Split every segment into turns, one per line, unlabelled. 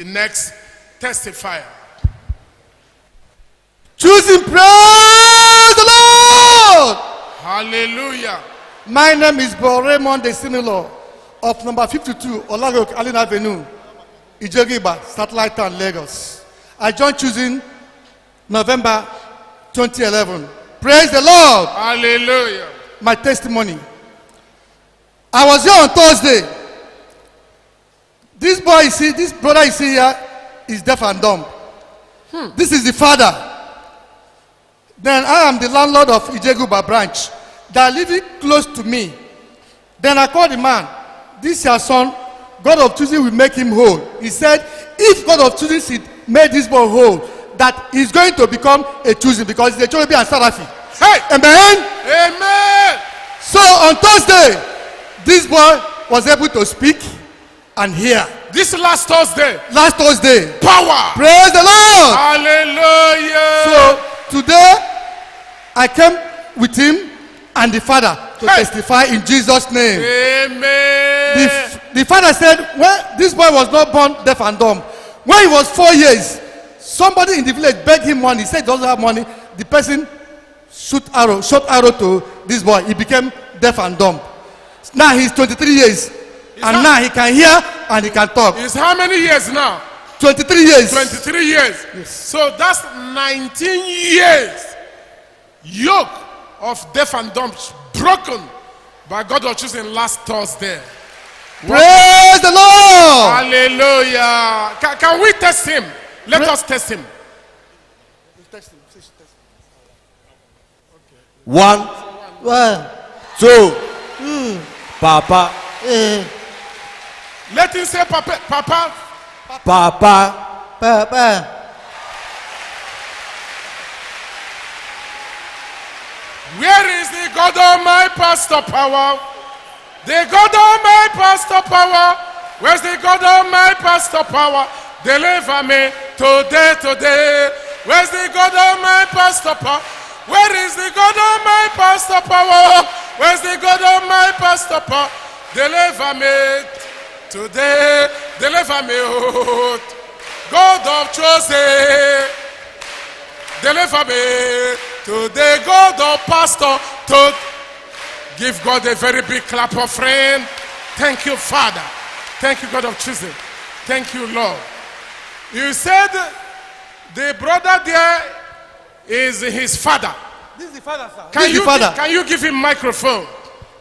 The next testifier.
Choosing, praise the Lord.
Hallelujah.
My name is Bro Raymond Desimilo of number 52 Olagok Allen Avenue, Ijogiba, Satellite Town, Lagos. I joined Choosing November 2011. Praise the Lord.
Hallelujah.
My testimony. I was here on Thursday. This boy you see, this brother you see here is deaf and dumb. This is the father. Then I am the landlord of Ijeguba branch. They are living close to me. Then I called the man. This your son, God of Choosing will make him whole. He said, if God of Choosing made this boy whole, that he's going to become a Choosing because he's a Cholobi and Sarafi.
Hey!
Amen?
Amen!
So on Thursday, this boy was able to speak and hear.
This last Thursday.
Last Thursday.
Power!
Praise the Lord!
Hallelujah!
So today, I came with him and the father to testify in Jesus' name.
Amen!
The father said, when this boy was not born deaf and dumb, when he was 4 years, somebody in the village begged him money. He said he doesn't have money. The person shot arrow to this boy. He became deaf and dumb. Now he's 23 years. And now he can hear and he can talk.
It's how many years now?
23 years.
23 years.
Yes.
So that's 19 years. Yoke of deaf and dumb broken by God of Choosing last Thursday.
Praise the Lord.
Hallelujah. Can we test him? Let us test him.
One, two, Papa,
Let him say, Papa.
Papa,
Papa.
Where is the God of my pastor power? The God of my pastor power. Where's the God of my pastor power? Deliver me today. Where's the God of my pastor power? Where is the God of my pastor power? Where's the God of my pastor power? Deliver me today. Deliver me, oh, God of Choosing. Deliver me today, God of pastor. To give God a very big clap of friend. Thank you, Father. Thank you, God of Choosing. Thank you, Lord. You said the brother there is his father.
This is the father, sir.
Can you give him microphone?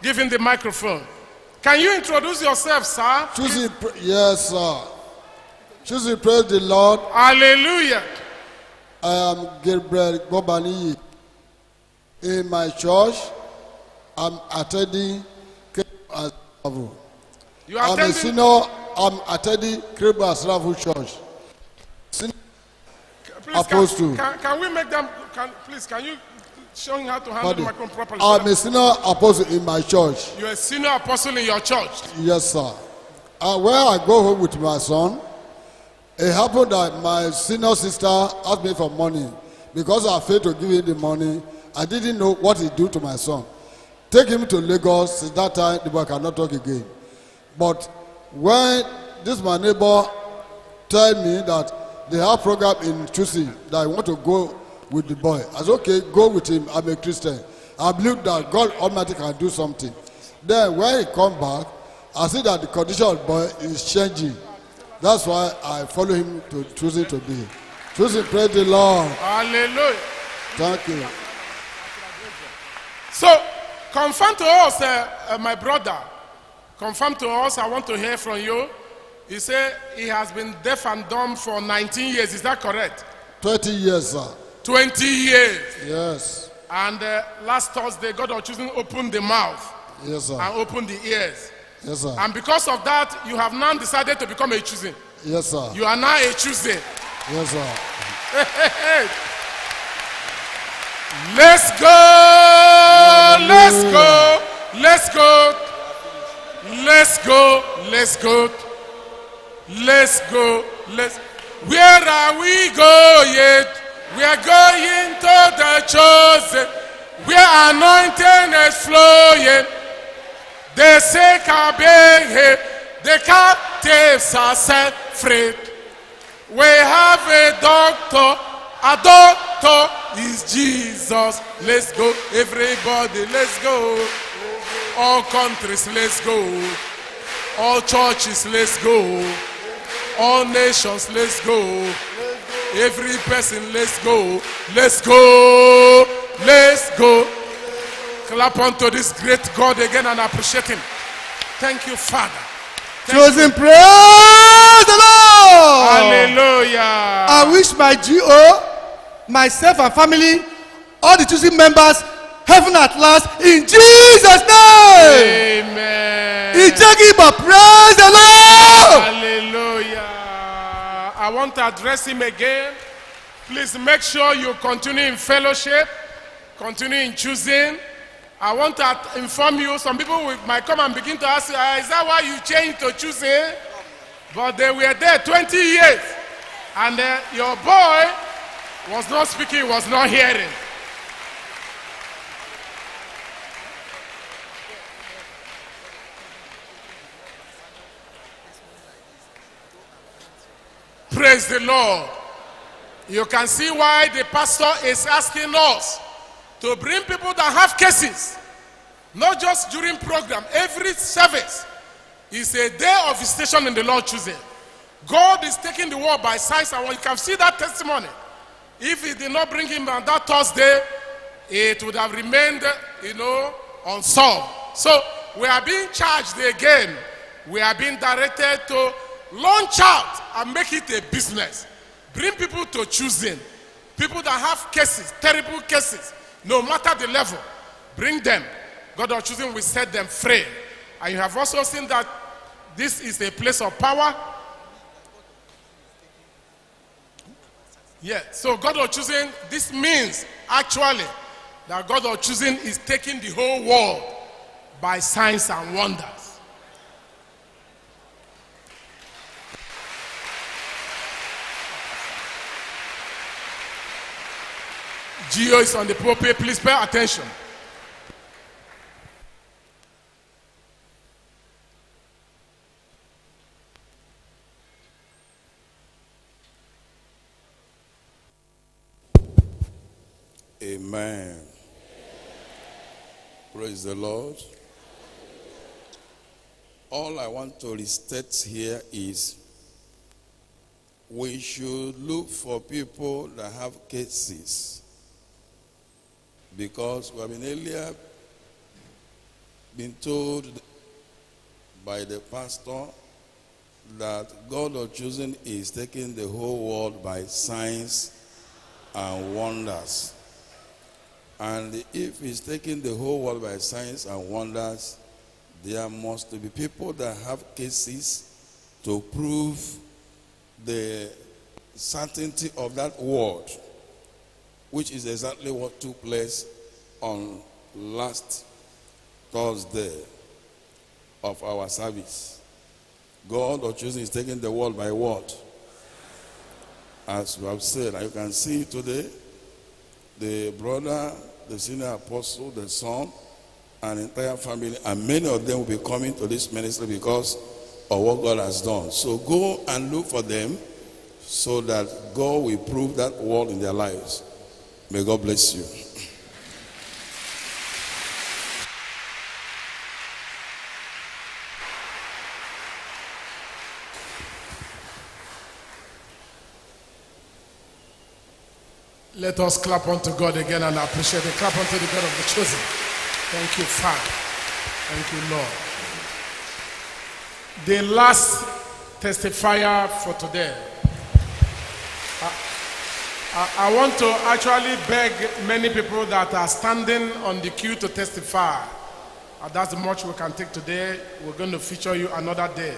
Give him the microphone. Can you introduce yourself, sir?
Choosing, yes, sir. Choosing, praise the Lord.
Hallelujah.
I am Gabriel Gobani. In my church, I'm attending Asrafu.
You are
I'm a senior. I'm attending Asrafu Church. Apostle.
Can we make them? Can you show him how to handle the microphone properly?
I'm a senior apostle in my church.
You're a senior apostle in your church.
Yes, sir. Where I go home with my son, it happened that my senior sister asked me for money. Because I failed to give him the money, I didn't know what he do to my son. Take him to Lagos. Since that time, the boy cannot talk again. But when this my neighbor tell me that they have program in Choosing that I want to go with the boy, I said, okay, go with him. I'm a Christian. I believe that God Almighty can do something. Then when he come back, I see that the condition of the boy is changing. That's why I follow him to Choosing today. Choosing, praise the Lord.
Hallelujah.
Thank you.
So, confirm to us, my brother. Confirm to us, I want to hear from you. He said he has been deaf and dumb for 19 years. Is that correct?
20 years, sir.
20 years.
Yes.
And last Thursday, God of Choosing opened the mouth.
Yes, sir.
And opened the ears.
Yes, sir.
And because of that, you have now decided to become a Choosing.
Yes, sir.
You are now a Choosing.
Yes, sir.
Let's go! Let's go! Let's go! Let's go! Let's go! Let's go! Where are we going? We are going to the Chosen, where anointing is flowing. The sick are being healed, the captives are set free. We have a doctor. A doctor is Jesus. Let's go, everybody. Let's go. All countries, let's go. All churches, let's go. All nations, let's go. Every person, let's go. Let's go. Let's go. Clap unto this great God again and appreciate him. Thank you, Father.
Chosen, praise the Lord.
Hallelujah.
I wish my GO, myself and family, all the choosing members, heaven at last, in Jesus' name.
Amen.
Ijegiba, praise the Lord.
Hallelujah. I want to address him again. Please make sure you continue in fellowship, continue in choosing. I want to inform you, some people might come and begin to ask you, is that why you changed to choosing? But they were there 20 years. And your boy was not speaking, was not hearing. Praise the Lord. You can see why the pastor is asking us to bring people that have cases, not just during program. Every service is a day of visitation in the Lord choosing. God is taking the world by signs, and you can see that testimony. If he did not bring him on that Thursday, it would have remained, unsolved. So we are being charged again. We are being directed to launch out and make it a business. Bring people to choosing. People that have cases, terrible cases, no matter the level, bring them. God of choosing will set them free. And you have also seen that this is a place of power. Yeah, so God of choosing, this means actually that God of choosing is taking the whole world by signs and wonders. Gio is on the pulpit. Please pay attention.
Amen. Praise the Lord. All I want to restate here is we should look for people that have cases, because we have been earlier been told by the pastor that God of choosing is taking the whole world by signs and wonders. And if he's taking the whole world by signs and wonders, there must be people that have cases to prove the certainty of that word, which is exactly what took place on last Thursday of our service. God of choosing is taking the world by word. As we have said, and you can see today, the brother, the senior apostle, the son, and entire family, and many of them will be coming to this ministry because of what God has done. So go and look for them so that God will prove that word in their lives. May God bless you.
Let us clap unto God again and appreciate it. Clap unto the God of the chosen. Thank you, Father. Thank you, Lord. The last testifier for today. I want to actually beg many people that are standing on the queue to testify. That's much we can take today. We're going to feature you another day.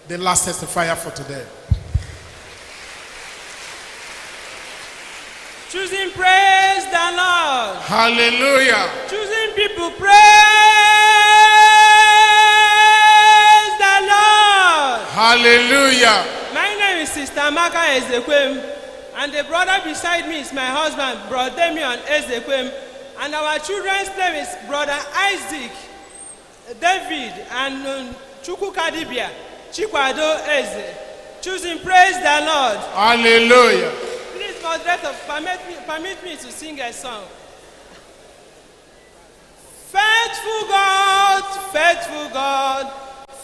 The last testifier for today.
Choosing, praise the Lord.
Hallelujah.
Choosing people, praise the Lord.
Hallelujah.
My name is Sister Amaka Ezekwem, and the brother beside me is my husband, Brother Damian Ezekwem, and our children's name is Brother Isaac, David, and Chukwu Kadibia, Chikwado Eze. choosing. Praise the Lord.
Hallelujah.
Please, moderator, permit me to sing a song. Faithful God, faithful God,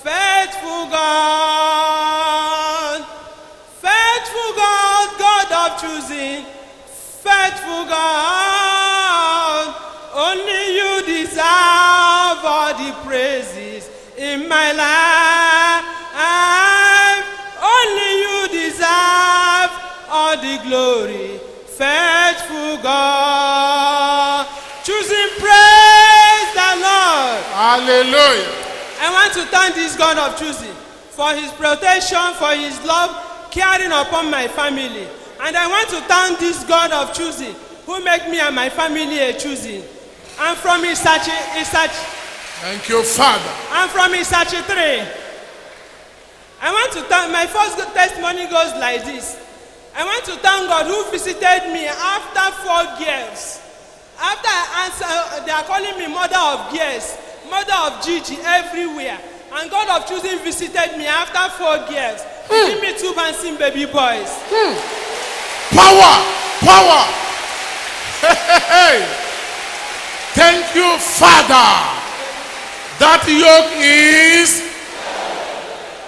faithful God, faithful God, God of choosing, faithful God, only you deserve all the praises in my life. Only you deserve all the glory, faithful God. Choosing, praise the Lord.
Hallelujah.
I want to thank this God of choosing for his protection, for his love, caring upon my family. And I want to thank this God of choosing who make me and my family a choosing. I'm from Isachi.
Thank you, Father.
I'm from Isachi 3. I want to thank, my first testimony goes like this. I want to thank God who visited me after 4 years. After I answer, they are calling me mother of years, mother of Gigi everywhere. And God of choosing visited me after 4 years. Give me 2 bouncing baby boys.
Power, power. Hey. Thank you, Father. That yoke is.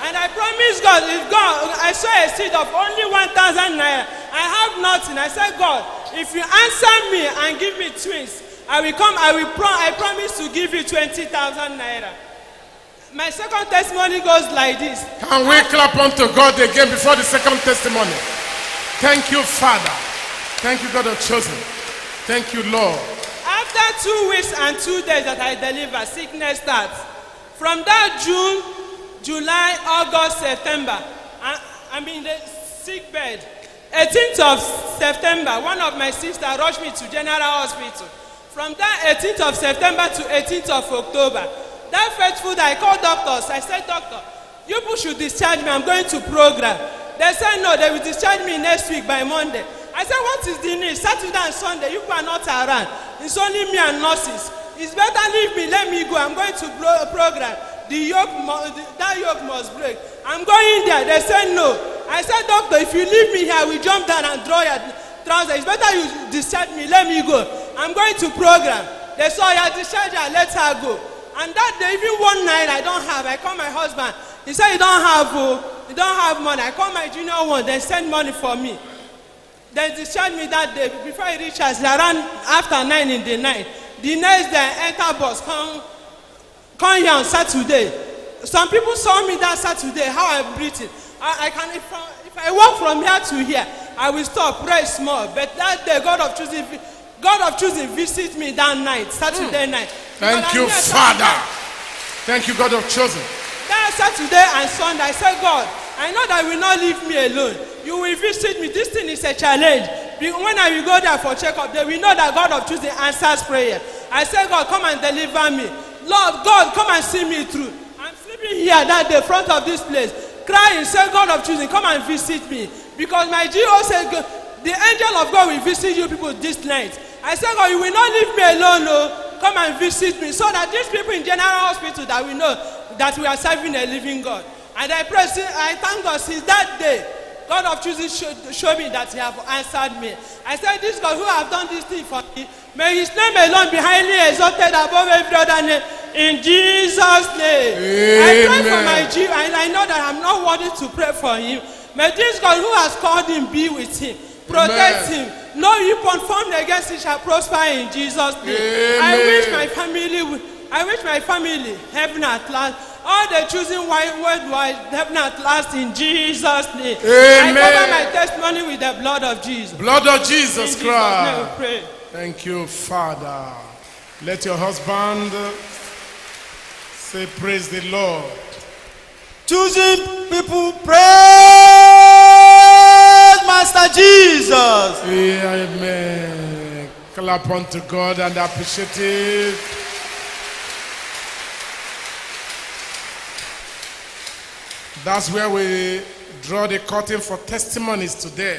And I promise God, if God, I saw a seed of only 1,000 naira. I have nothing. I said, God, if you answer me and give me twins, I promise to give you 20,000 naira. My second testimony goes like this.
Can we clap unto God again before the second testimony? Thank you, Father. Thank you, God of chosen. Thank you, Lord.
After 2 weeks and 2 days that I deliver, sickness starts. From that June, July, August, September, I'm in the sick bed. 18th of September, one of my sisters rushed me to General Hospital. From that 18th of September to 18th of October, that faithful day, I called doctors. I said, doctor, you people should discharge me. I'm going to program. They said, no, they will discharge me next week by Monday. I said, what is the need? Saturday and Sunday, you people are not around. It's only me and nurses. It's better leave me, let me go. I'm going to program. That yoke must break. I'm going there. They said no. I said, doctor, if you leave me here, I will jump down and draw your trousers. It's better you discharge me. Let me go. I'm going to program. They saw your discharge her. Let her go. And that day, even one night I don't have. I call my husband. He said, you don't have money. I call my junior one. They send money for me. They discharged me that day. Before I reach us, around after 9 in the night. The next day, enter bus, come here on Saturday. Some people saw me that Saturday, how I'm breathing. I can, if I walk from here to here, I will stop, pray small. But that day, God of choosing visit me that night, Saturday night.
Thank you, Father. Thank you, God of chosen.
That Saturday and Sunday, I said, God, I know that you will not leave me alone. You will visit me. This thing is a challenge. When I will go there for checkup, they will know that God of choosing answers prayer. I said, God, come and deliver me. Lord, God, come and see me through. I'm sleeping here that day, front of this place, crying, say, God of choosing, come and visit me. Because my GO said, the angel of God will visit you people this night. I said, God, you will not leave me alone, no. Come and visit me. So that these people in General Hospital, that we know that we are serving a living God. And I pray, I thank God since that day, God of choosing showed me that he have answered me. I said, this God who have done this thing for me, may his name alone be highly exalted above every other name. In Jesus' name. Amen. I pray for my G, and I know that I'm not worthy to pray for him. May this God who has called him be with him. Protect him. No weapon formed against him shall prosper in Jesus' name. Amen. I wish my family, heaven at last. All the choosing worldwide, heaven at last in Jesus' name.
Amen.
I cover my testimony with the blood of Jesus.
Blood of Jesus Christ.
In Jesus' name we pray.
Thank you, Father. Let your husband say, praise the Lord.
Choosing people, praise Master Jesus.
Amen. Clap unto God and appreciate it. That's where we draw the curtain for testimonies today.